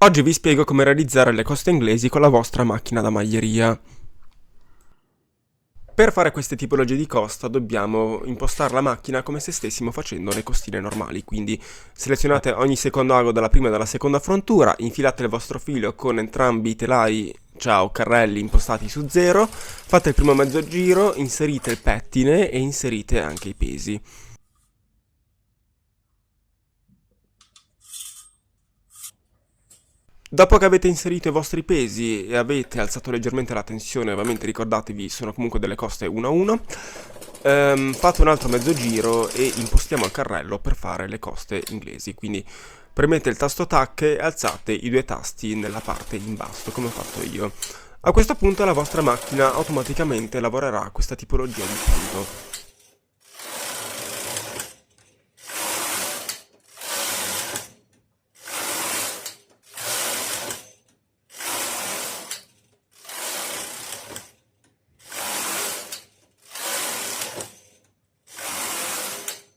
Oggi vi spiego come realizzare le coste inglesi con la vostra macchina da maglieria. Per fare queste tipologie di costa dobbiamo impostare la macchina come se stessimo facendo le costine normali, quindi selezionate ogni secondo ago dalla prima e dalla seconda frontura, infilate il vostro filo con entrambi i telai, carrelli impostati su 0, fate il primo mezzo giro, inserite il pettine e inserite anche i pesi. Dopo che avete inserito i vostri pesi e avete alzato leggermente la tensione, ovviamente ricordatevi sono comunque delle coste 1 a 1, fate un altro mezzo giro e impostiamo il carrello per fare le coste inglesi, quindi premete il tasto tac e alzate i due tasti nella parte in basso come ho fatto io. A questo punto la vostra macchina automaticamente lavorerà a questa tipologia di punto.